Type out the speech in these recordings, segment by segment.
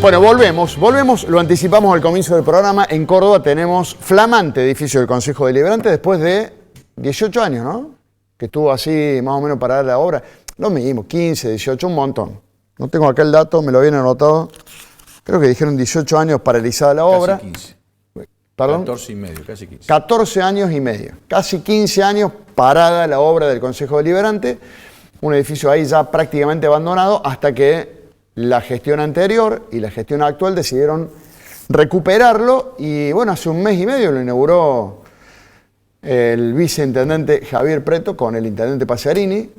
Bueno, volvemos, lo anticipamos al comienzo del programa. En Córdoba tenemos flamante edificio del Consejo Deliberante después de 18 años, ¿no? Que estuvo así más o menos parada la obra. Lo mismo, 15, 18, un montón. No tengo acá el dato, me lo habían anotado. Creo que dijeron 18 años paralizada la obra. Casi 15. ¿Perdón? 14 y medio, casi 15. 14 años y medio. Casi 15 años parada la obra del Consejo Deliberante. Un edificio ahí ya prácticamente abandonado hasta que la gestión anterior y la gestión actual decidieron recuperarlo y bueno, hace un mes y medio lo inauguró el viceintendente Javier Preto con el intendente Pacerini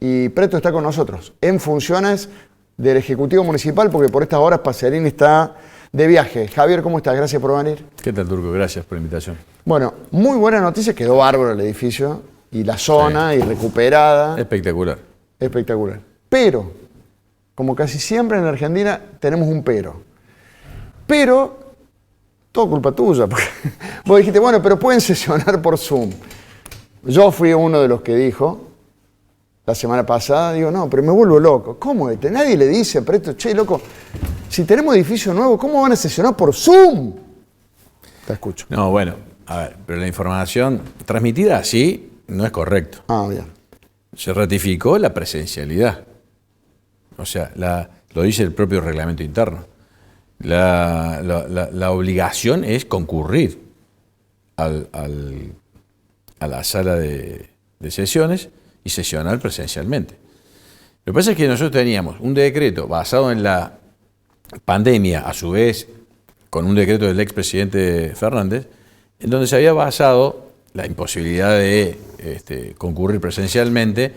y Preto está con nosotros en funciones del Ejecutivo Municipal porque por estas horas Pacerini está de viaje. Javier, ¿cómo estás? Gracias por venir. ¿Qué tal, Turco? Gracias por la invitación. Bueno, muy buena noticia, quedó bárbaro el edificio y la zona y recuperada. Espectacular. Espectacular. Pero, como casi siempre en la Argentina, tenemos un pero. Pero, todo culpa tuya, porque vos dijiste, bueno, pero pueden sesionar por Zoom. Yo fui uno de los que dijo, la semana pasada, digo, no, pero me vuelvo loco. ¿Cómo? Nadie le dice a Preto, che, loco, si tenemos edificio nuevo, ¿cómo van a sesionar por Zoom? Te escucho. No, bueno, a ver, pero la información transmitida así no es correcto. Ah, bien. Se ratificó la presencialidad. O sea, lo dice el propio reglamento interno. La obligación es concurrir a la sala de sesiones y sesionar presencialmente. Lo que pasa es que nosotros teníamos un decreto basado en la pandemia, a su vez con un decreto del expresidente Fernández, en donde se había basado la imposibilidad de concurrir presencialmente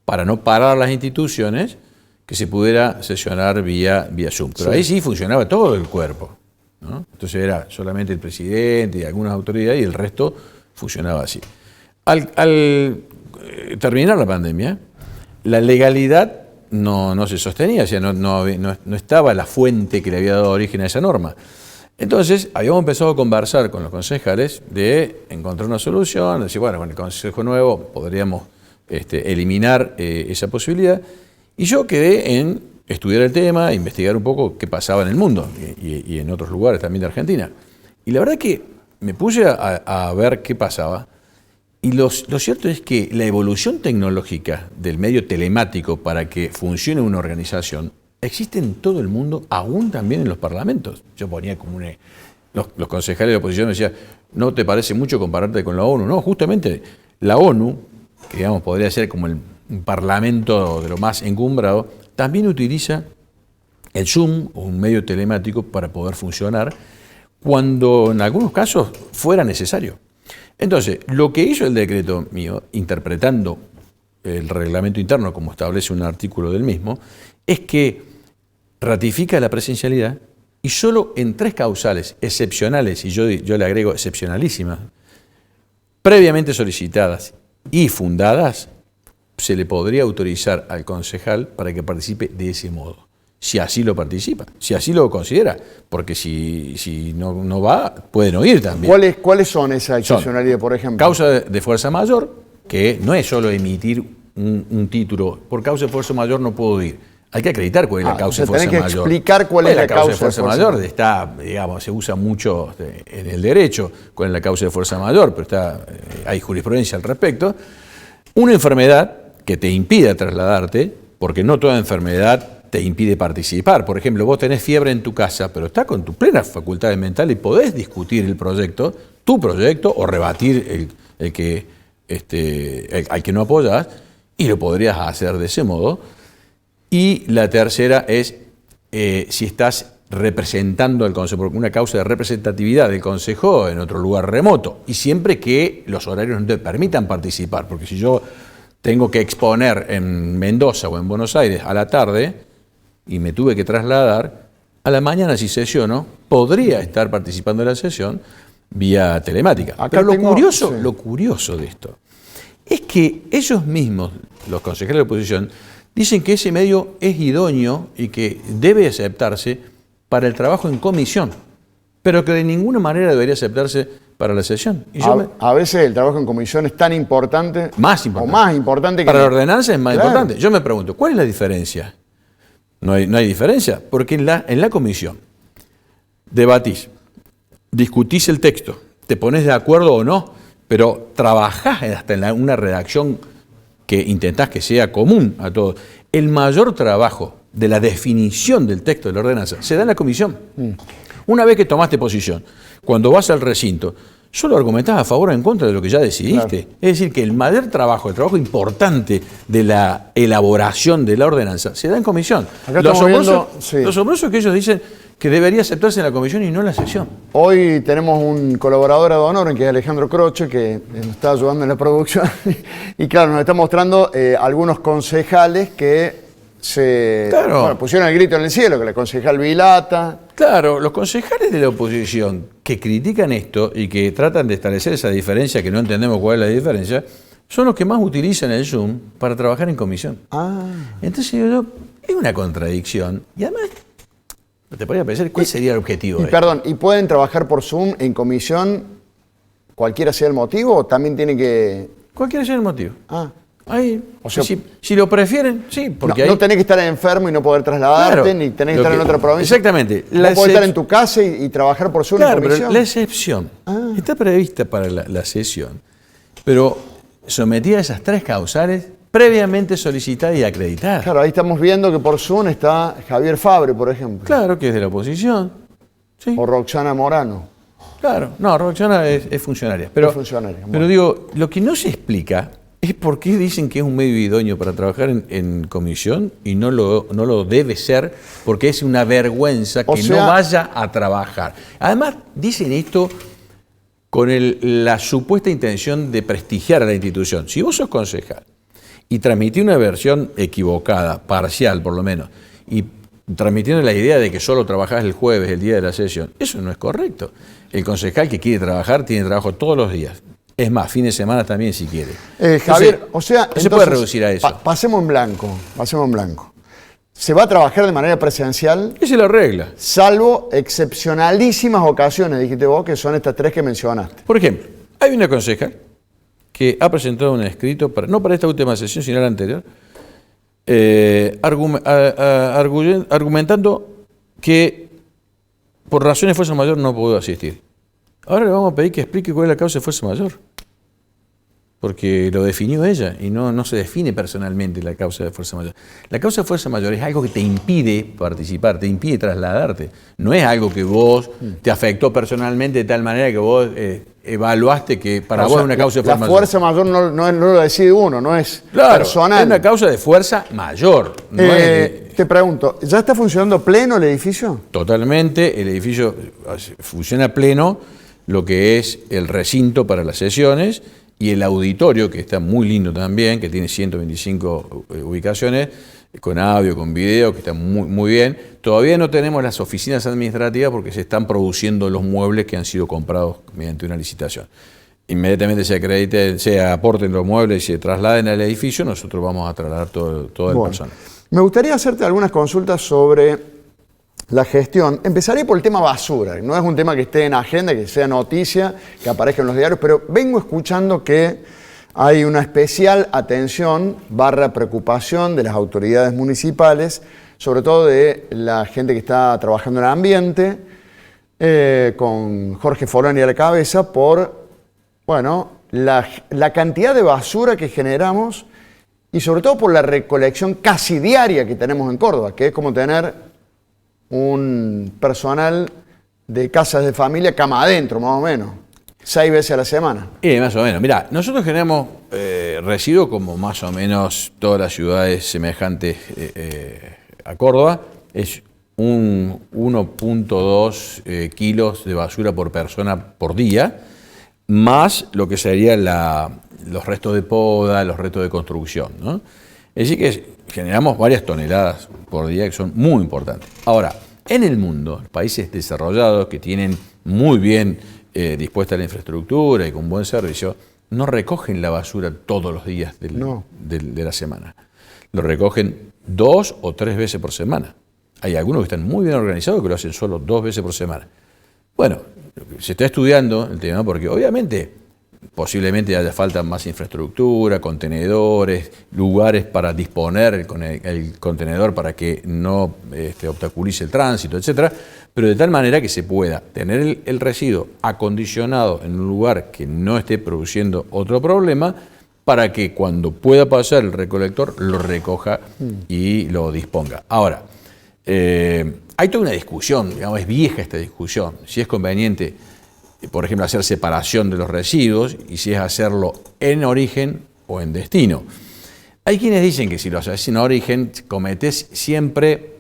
para no parar las instituciones, que se pudiera sesionar vía Zoom. Pero sí, ahí sí funcionaba todo el cuerpo, ¿no? Entonces era solamente el presidente y algunas autoridades y el resto funcionaba así. Al terminar la pandemia, la legalidad no se sostenía, o sea, no estaba la fuente que le había dado origen a esa norma. Entonces habíamos empezado a conversar con los concejales de encontrar una solución, decir, bueno, con el Consejo Nuevo podríamos eliminar esa posibilidad. Y yo quedé en estudiar el tema, investigar un poco qué pasaba en el mundo y en otros lugares también de Argentina. Y la verdad que me puse a ver qué pasaba. Y lo cierto es que la evolución tecnológica del medio telemático para que funcione una organización existe en todo el mundo, aún también en los parlamentos. Yo ponía como los concejales de la oposición me decían, ¿no te parece mucho compararte con la ONU? No, justamente la ONU, que digamos podría ser como un parlamento de lo más encumbrado, también utiliza el Zoom o un medio telemático para poder funcionar cuando en algunos casos fuera necesario. Entonces, lo que hizo el decreto mío, interpretando el reglamento interno como establece un artículo del mismo, es que ratifica la presencialidad y solo en 3 causales excepcionales, y yo le agrego excepcionalísimas, previamente solicitadas y fundadas, se le podría autorizar al concejal para que participe de ese modo, si así lo participa, si así lo considera, porque si no va, puede no ir también. ¿Cuáles son esas excepcionalidades, por ejemplo? Causa de fuerza mayor, que no es solo emitir un título, por causa de fuerza mayor no puedo ir. Hay que acreditar cuál es la causa de fuerza mayor. Tenés que explicar cuál es la causa de fuerza mayor. Digamos, se usa mucho en el derecho cuál es la causa de fuerza mayor, pero hay jurisprudencia al respecto. Una enfermedad que te impida trasladarte, porque no toda enfermedad te impide participar. Por ejemplo, vos tenés fiebre en tu casa, pero estás con tus plenas facultades mentales y podés discutir el proyecto, tu proyecto, o rebatir al que no apoyás, y lo podrías hacer de ese modo. Y la tercera es si estás representando al Consejo, porque una causa de representatividad del Consejo en otro lugar remoto, y siempre que los horarios no te permitan participar, porque si yo tengo que exponer en Mendoza o en Buenos Aires a la tarde y me tuve que trasladar, a la mañana si sesiono, podría estar participando de la sesión vía telemática. Pero lo curioso de esto es que ellos mismos, los consejeros de la oposición, dicen que ese medio es idóneo y que debe aceptarse para el trabajo en comisión, pero que de ninguna manera debería aceptarse para la sesión. Y a veces el trabajo en comisión es tan importante, más importante. o más importante que... Para la ordenanza es más claro. importante. Yo me pregunto, ¿cuál es la diferencia No hay diferencia, porque en la comisión debatís, discutís el texto, te pones de acuerdo o no, pero trabajás hasta en una redacción que intentás que sea común a todos. El mayor trabajo de la definición del texto de la ordenanza se da en la comisión. Una vez que tomaste posición, cuando vas al recinto, solo argumentás a favor o en contra de lo que ya decidiste. Claro. Es decir, que el mayor trabajo, el trabajo importante de la elaboración de la ordenanza se da en comisión. Lo asombroso es que ellos dicen que debería aceptarse en la comisión y no en la sesión. Hoy tenemos un colaborador ad honorem, que es Alejandro Croce, que nos está ayudando en la producción. Y claro, nos está mostrando algunos concejales que pusieron el grito en el cielo, que la concejal Vilata. Claro, los concejales de la oposición que critican esto y que tratan de establecer esa diferencia, que no entendemos cuál es la diferencia, son los que más utilizan el Zoom para trabajar en comisión. Entonces yo es una contradicción. Y además, te podría pensar, ¿cuál sería el objetivo? Perdón, ¿y pueden trabajar por Zoom en comisión cualquiera sea el motivo o también tiene que...? Cualquiera sea el motivo. Ahí, o sea, si lo prefieren, sí, porque no tenés que estar enfermo y no poder trasladarte, ni tenés que estar en otra provincia. Exactamente. No podés estar en tu casa y trabajar por Zoom en comisión. Pero la excepción está prevista para la sesión, pero sometida a esas 3 causales previamente solicitadas y acreditadas. Claro, ahí estamos viendo que por Zoom está Javier Fabre, por ejemplo. Claro, que es de la oposición. Sí. O Roxana Morano. Claro, no, Roxana es funcionaria. Pero, es funcionaria. Pero digo, lo que no se explica es por qué dicen que es un medio idóneo para trabajar en comisión y no lo debe ser, porque es una vergüenza que no vaya a trabajar. Además, dicen esto con la supuesta intención de prestigiar a la institución. Si vos sos concejal y transmitís una versión equivocada, parcial por lo menos, y transmitiendo la idea de que solo trabajás el jueves, el día de la sesión, eso no es correcto. El concejal que quiere trabajar tiene trabajo todos los días. Es más, fin de semana también si quiere. Javier, o sea, no se puede reducir a eso. Pasemos en blanco. ¿Se va a trabajar de manera presencial? Esa es la regla. Salvo excepcionalísimas ocasiones, dijiste vos, que son estas 3 que mencionaste. Por ejemplo, hay una concejal que ha presentado un escrito, no para esta última sesión, sino la anterior, argumentando que por razones de fuerza mayor no pudo asistir. Ahora le vamos a pedir que explique cuál es la causa de fuerza mayor. Porque lo definió ella y no se define personalmente la causa de fuerza mayor. La causa de fuerza mayor es algo que te impide participar, te impide trasladarte. No es algo que vos te afectó personalmente de tal manera que vos evaluaste que para vos es una causa de fuerza mayor. La fuerza mayor no lo decide uno, no es personal. Es una causa de fuerza mayor. Te pregunto, ¿ya está funcionando pleno el edificio? Totalmente, el edificio funciona pleno, lo que es el recinto para las sesiones y el auditorio, que está muy lindo también, que tiene 125 ubicaciones, con audio, con video, que está muy, muy bien. Todavía no tenemos las oficinas administrativas porque se están produciendo los muebles que han sido comprados mediante una licitación. Inmediatamente se aporten los muebles y se trasladen al edificio, nosotros vamos a trasladar todo el personal. Me gustaría hacerte algunas consultas sobre la gestión. Empezaré por el tema basura. No es un tema que esté en agenda, que sea noticia, que aparezca en los diarios, pero vengo escuchando que hay una especial atención / preocupación de las autoridades municipales, sobre todo de la gente que está trabajando en el ambiente, con Jorge Forlani a la cabeza, por la cantidad de basura que generamos y sobre todo por la recolección casi diaria que tenemos en Córdoba, que es como tener un personal de casas de familia cama adentro, más o menos, 6 veces a la semana. Más o menos. Mirá, nosotros generamos residuos como más o menos todas las ciudades semejantes a Córdoba. Es un 1.2 kilos de basura por persona por día, más lo que serían los restos de poda, los restos de construcción, ¿no? Es decir que generamos varias toneladas por día que son muy importantes. Ahora, en el mundo, los países desarrollados que tienen muy bien dispuesta la infraestructura y con buen servicio, no recogen la basura todos los días de la semana. Lo recogen 2 o 3 veces por semana. Hay algunos que están muy bien organizados que lo hacen solo 2 veces por semana. Bueno, se está estudiando el tema porque obviamente posiblemente haya falta más infraestructura, contenedores, lugares para disponer el contenedor para que no obstaculice el tránsito, etcétera, pero de tal manera que se pueda tener el residuo acondicionado en un lugar que no esté produciendo otro problema, para que cuando pueda pasar el recolector lo recoja y lo disponga. Ahora, hay toda una discusión, digamos, es vieja esta discusión, si es conveniente, por ejemplo, hacer separación de los residuos y si es hacerlo en origen o en destino. Hay quienes dicen que si lo haces en origen, cometés siempre,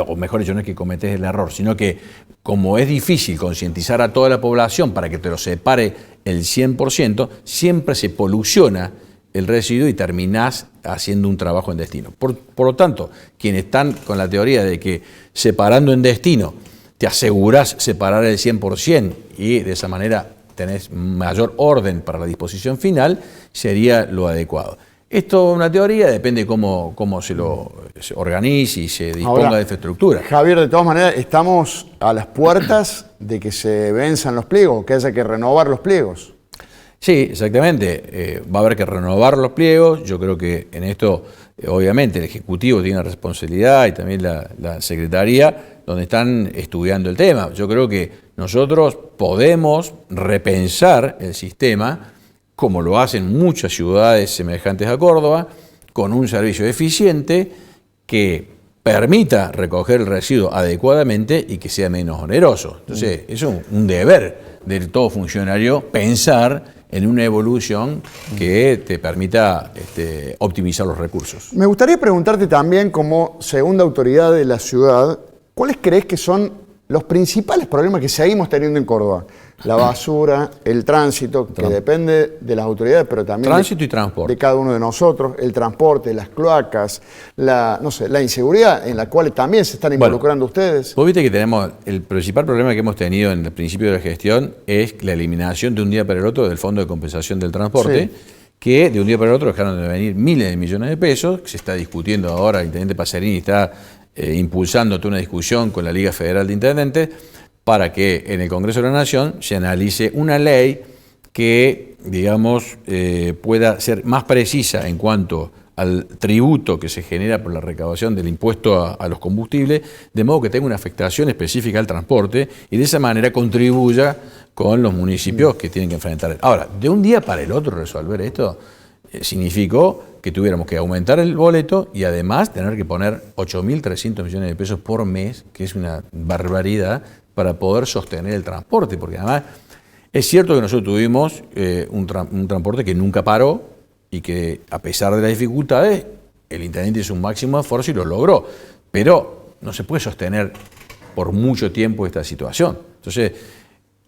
o mejor dicho, no es que cometés el error, sino que como es difícil concientizar a toda la población para que te lo separe el 100%, siempre se poluciona el residuo y terminás haciendo un trabajo en destino. Por lo tanto, quienes están con la teoría de que separando en destino te asegurás separar el 100% y de esa manera tenés mayor orden para la disposición final, sería lo adecuado. Esto es una teoría, depende cómo se organice y se disponga de infraestructura. Javier, de todas maneras, estamos a las puertas de que se venzan los pliegos, que haya que renovar los pliegos. Sí, exactamente. Va a haber que renovar los pliegos. Yo creo que en esto, obviamente, el Ejecutivo tiene responsabilidad y también la Secretaría, donde están estudiando el tema. Yo creo que nosotros podemos repensar el sistema, como lo hacen muchas ciudades semejantes a Córdoba, con un servicio eficiente que permita recoger el residuo adecuadamente y que sea menos oneroso. Entonces, es un deber de todo funcionario pensar en una evolución que te permita optimizar los recursos. Me gustaría preguntarte también, como segunda autoridad de la ciudad, ¿cuáles crees que son los principales problemas que seguimos teniendo en Córdoba? La basura, el tránsito, que depende de las autoridades, pero también tránsito y transporte. De cada uno de nosotros, el transporte, las cloacas, la inseguridad en la cual también se están involucrando ustedes. Vos viste que tenemos, el principal problema que hemos tenido en el principio de la gestión es la eliminación de un día para el otro del Fondo de Compensación del Transporte, que de un día para el otro dejaron de venir miles de millones de pesos, que se está discutiendo ahora, el intendente Pacerini está impulsando toda una discusión con la Liga Federal de Intendentes para que en el Congreso de la Nación se analice una ley que, digamos, pueda ser más precisa en cuanto al tributo que se genera por la recaudación del impuesto a los combustibles, de modo que tenga una afectación específica al transporte y de esa manera contribuya con los municipios que tienen que enfrentar. Ahora, de un día para el otro resolver esto significó que tuviéramos que aumentar el boleto y además tener que poner 8.300 millones de pesos por mes, que es una barbaridad, para poder sostener el transporte, porque además es cierto que nosotros tuvimos un transporte que nunca paró y que a pesar de las dificultades, el intendente hizo un máximo esfuerzo y lo logró, pero no se puede sostener por mucho tiempo esta situación. Entonces,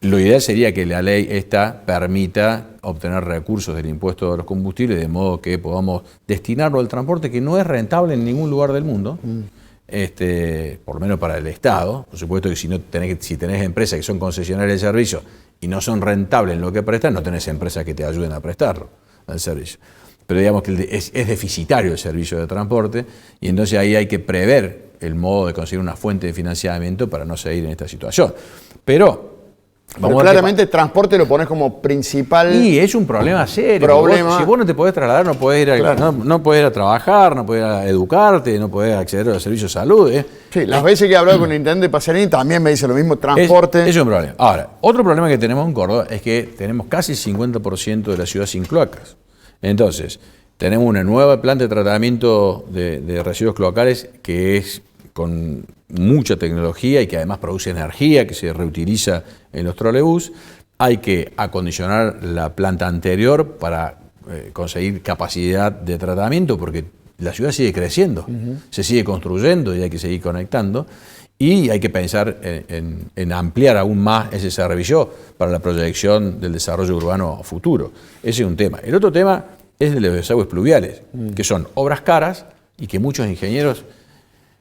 lo ideal sería que la ley esta permita obtener recursos del impuesto a los combustibles de modo que podamos destinarlo al transporte, que no es rentable en ningún lugar del mundo, por lo menos para el Estado. Por supuesto que si tenés empresas que son concesionarias de servicio y no son rentables en lo que prestan, no tenés empresas que te ayuden a prestarlo al servicio. Pero digamos que es deficitario el servicio de transporte y entonces ahí hay que prever el modo de conseguir una fuente de financiamiento para no seguir en esta situación. Pero claramente el transporte lo pones como principal. Y es un problema serio. Si vos no te podés trasladar, no podés ir no podés ir a trabajar, no podés ir a educarte, no podés acceder a los servicios de salud. Sí, las veces que he hablado con el intendente Pacerini también me dice lo mismo, transporte. Es un problema. Ahora, otro problema que tenemos en Córdoba es que tenemos casi el 50% de la ciudad sin cloacas. Entonces, tenemos una nueva planta de tratamiento de residuos cloacales que es con mucha tecnología y que además produce energía que se reutiliza en los trolebús. Hay que acondicionar la planta anterior para conseguir capacidad de tratamiento porque la ciudad sigue creciendo, se sigue construyendo y hay que seguir conectando. Y hay que pensar en ampliar aún más ese servicio para la proyección del desarrollo urbano futuro. Ese es un tema. El otro tema es el de los desagües pluviales, que son obras caras y que muchos ingenieros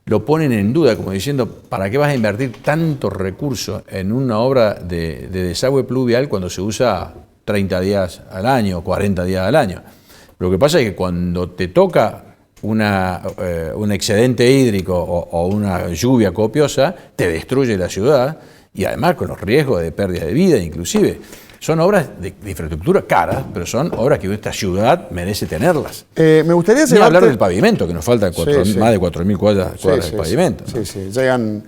lo ponen en duda, como diciendo, ¿para qué vas a invertir tantos recursos en una obra de desagüe pluvial cuando se usa 30 días al año, 40 días al año? Lo que pasa es que cuando te toca un excedente hídrico o una lluvia copiosa, te destruye la ciudad y además con los riesgos de pérdida de vida inclusive. son obras de infraestructura caras, pero son obras que esta ciudad merece tenerlas. Me gustaría Ni hablar del pavimento, que nos faltan más de 4.000 cuadras de pavimento. Sí, sí. Llegan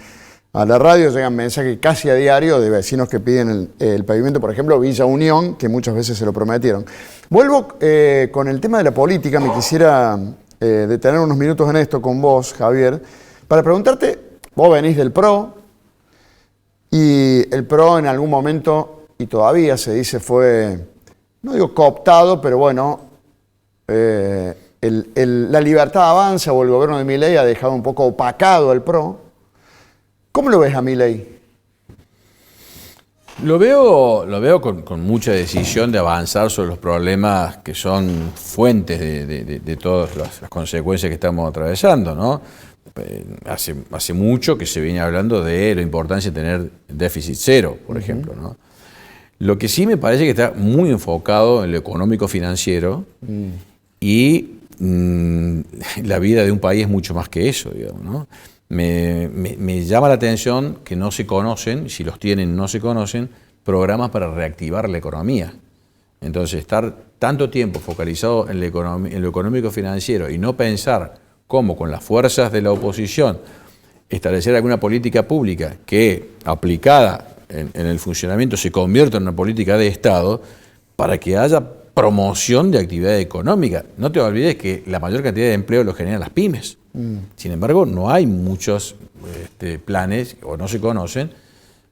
a la radio, llegan mensajes casi a diario de vecinos que piden el pavimento, por ejemplo, Villa Unión, que muchas veces se lo prometieron. Vuelvo con el tema de la política, me quisiera detener unos minutos en esto con vos, Javier, para preguntarte, vos venís del PRO, y el PRO en algún momento, y todavía se dice fue, no digo cooptado, pero bueno, la Libertad Avanza o el gobierno de Milei ha dejado un poco opacado al PRO. ¿Cómo lo ves a Milei? Lo veo con mucha decisión de avanzar sobre los problemas que son fuentes de todas las consecuencias que estamos atravesando, ¿no? Hace mucho que se viene hablando de la importancia de tener déficit cero, por ejemplo, ¿no? Lo que sí me parece que está muy enfocado en lo económico-financiero y la vida de un país es mucho más que eso, digamos, ¿no? Me llama la atención que no se conocen, si los tienen no se conocen, programas para reactivar la economía. Entonces, estar tanto tiempo focalizado en lo económico-financiero y no pensar cómo con las fuerzas de la oposición establecer alguna política pública que, aplicada en el funcionamiento, se convierta en una política de Estado para que haya promoción de actividad económica. No te olvides que la mayor cantidad de empleo lo generan las pymes. Sin embargo, no hay muchos planes, o no se conocen,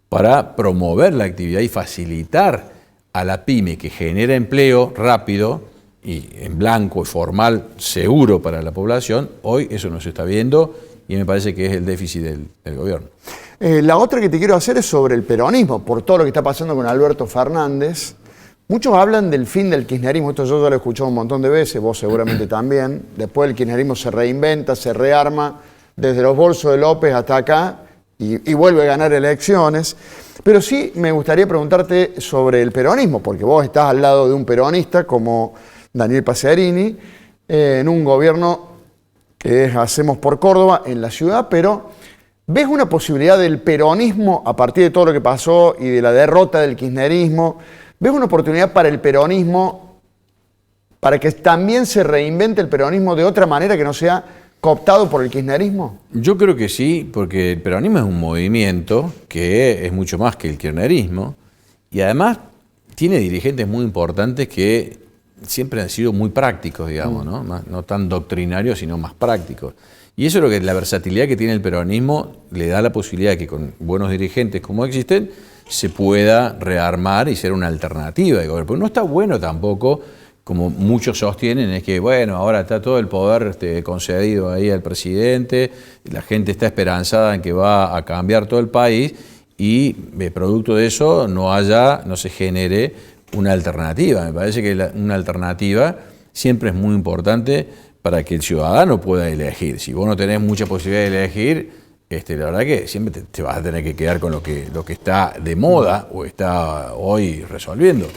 para promover la actividad y facilitar a la pyme que genera empleo rápido y en blanco y formal, seguro para la población. Hoy eso no se está viendo y me parece que es el déficit del gobierno. La otra que te quiero hacer es sobre el peronismo, por todo lo que está pasando con Alberto Fernández. Muchos hablan del fin del kirchnerismo, esto yo ya lo he escuchado un montón de veces, vos seguramente también. Después el kirchnerismo se reinventa, se rearma, desde los bolsos de López hasta acá, y vuelve a ganar elecciones. Pero sí me gustaría preguntarte sobre el peronismo, porque vos estás al lado de un peronista como Daniel Pacerini, en un gobierno que es Hacemos por Córdoba en la ciudad, pero ¿ves una posibilidad del peronismo a partir de todo lo que pasó y de la derrota del kirchnerismo? ¿Ves una oportunidad para el peronismo, para que también se reinvente el peronismo de otra manera que no sea cooptado por el kirchnerismo? Yo creo que sí, porque el peronismo es un movimiento que es mucho más que el kirchnerismo y además tiene dirigentes muy importantes que siempre han sido muy prácticos, digamos, ¿no? No tan doctrinarios, sino más prácticos. Y eso es lo que la versatilidad que tiene el peronismo le da la posibilidad de que con buenos dirigentes como existen se pueda rearmar y ser una alternativa de gobierno. Porque no está bueno tampoco, como muchos sostienen, es que bueno, ahora está todo el poder concedido ahí al presidente, la gente está esperanzada en que va a cambiar todo el país y producto de eso no se genere una alternativa. Me parece que una alternativa siempre es muy importante para que el ciudadano pueda elegir. Si vos no tenés mucha posibilidad de elegir, la verdad que siempre te vas a tener que quedar con lo que está de moda o está hoy resolviendo.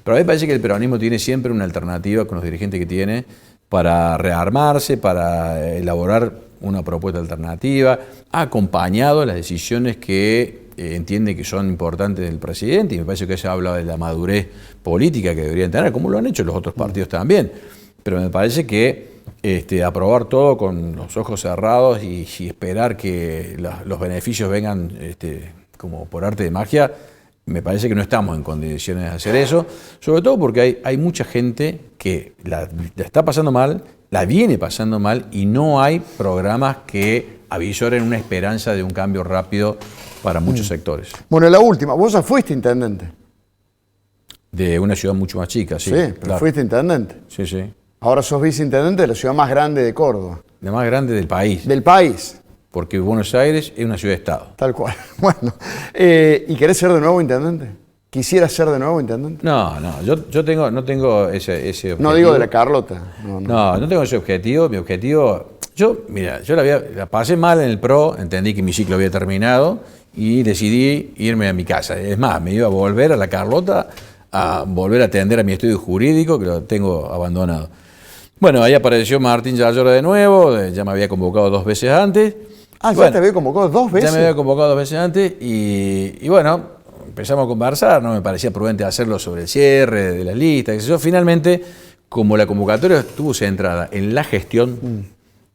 Pero a mí me parece que el peronismo tiene siempre una alternativa con los dirigentes que tiene para rearmarse, para elaborar una propuesta alternativa, acompañado de las decisiones que entiende que son importantes del presidente, y me parece que se habla de la madurez política que deberían tener, como lo han hecho los otros partidos también. Pero me parece que aprobar todo con los ojos cerrados y esperar que los beneficios vengan como por arte de magia, me parece que no estamos en condiciones de hacer eso, sobre todo porque hay mucha gente que la está pasando mal, la viene pasando mal y no hay programas que avisoren una esperanza de un cambio rápido para muchos sectores. Bueno, la última, vos ya fuiste intendente. De una ciudad mucho más chica, sí. Sí, pero claro. Fuiste intendente. Sí, sí. Ahora sos viceintendente de la ciudad más grande de Córdoba. La más grande del país. Del país. Porque Buenos Aires es una ciudad-estado. Tal cual. Bueno, ¿y querés ser de nuevo intendente? ¿Quisieras ser de nuevo intendente? No, yo no tengo ese objetivo. No digo de la Carlota. No tengo ese objetivo. Mi objetivo, yo la pasé mal en el PRO, entendí que mi ciclo había terminado y decidí irme a mi casa. Es más, me iba a volver a la Carlota, a volver a atender a mi estudio jurídico, que lo tengo abandonado. Bueno, ahí apareció Martín Yayora de nuevo, ya me había convocado 2 veces antes. Ah, ¿ya te había convocado 2 veces? Ya me había convocado 2 veces antes y bueno, empezamos a conversar, no me parecía prudente hacerlo sobre el cierre de las listas, qué sé yo. Finalmente, como la convocatoria estuvo centrada en la gestión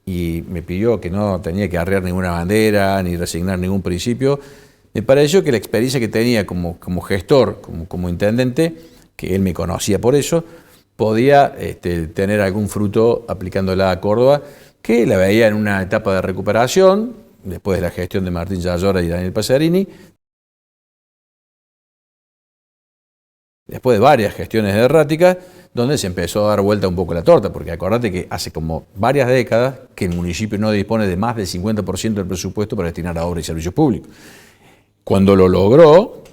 y me pidió que no tenía que arriar ninguna bandera ni resignar ningún principio, me pareció que la experiencia que tenía como gestor, como intendente, que él me conocía por eso, podía tener algún fruto aplicándola a Córdoba, que la veía en una etapa de recuperación, después de la gestión de Martín Yayora y Daniel Pacerini, después de varias gestiones erráticas, donde se empezó a dar vuelta un poco la torta, porque acordate que hace como varias décadas que el municipio no dispone de más del 50% del presupuesto para destinar a obras y servicios públicos. Cuando lo logró,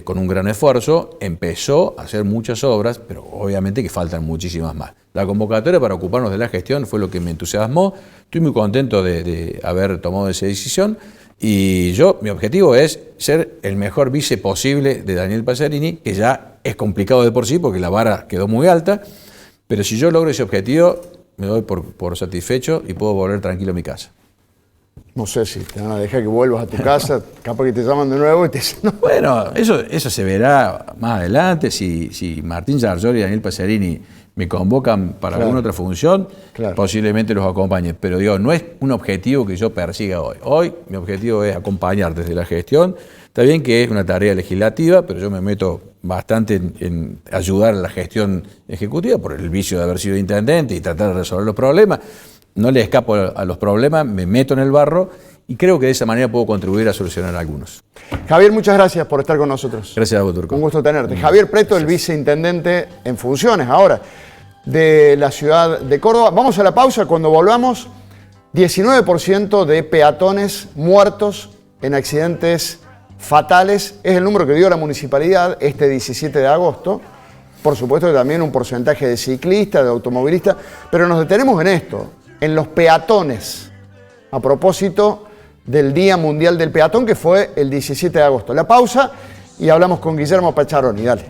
con un gran esfuerzo, empezó a hacer muchas obras, pero obviamente que faltan muchísimas más. La convocatoria para ocuparnos de la gestión fue lo que me entusiasmó. Estoy muy contento de haber tomado esa decisión y mi objetivo es ser el mejor vice posible de Daniel Pacerini, que ya es complicado de por sí porque la vara quedó muy alta, pero si yo logro ese objetivo, me doy por satisfecho y puedo volver tranquilo a mi casa. No sé si te van a dejar que vuelvas a tu casa, capaz que te llaman de nuevo y te dicen, no. Bueno, eso se verá más adelante. Si Martín Yayora y Daniel Pacerini me convocan para alguna otra función, posiblemente los acompañe. Pero digo, no es un objetivo que yo persiga hoy. Hoy mi objetivo es acompañar desde la gestión. Está bien que es una tarea legislativa, pero yo me meto bastante en ayudar a la gestión ejecutiva por el vicio de haber sido intendente y tratar de resolver los problemas. No le escapo a los problemas, me meto en el barro y creo que de esa manera puedo contribuir a solucionar algunos. Javier, muchas gracias por estar con nosotros. Gracias a vos, Turco. Un gusto tenerte. Javier Preto, el viceintendente en funciones ahora de la ciudad de Córdoba. Vamos a la pausa. Cuando volvamos, 19% de peatones muertos en accidentes fatales. Es el número que dio la municipalidad este 17 de agosto. Por supuesto que también un porcentaje de ciclistas, de automovilistas. Pero nos detenemos en esto, en los peatones, a propósito del Día Mundial del Peatón, que fue el 17 de agosto. La pausa y hablamos con Guillermo Pacharoni. Dale.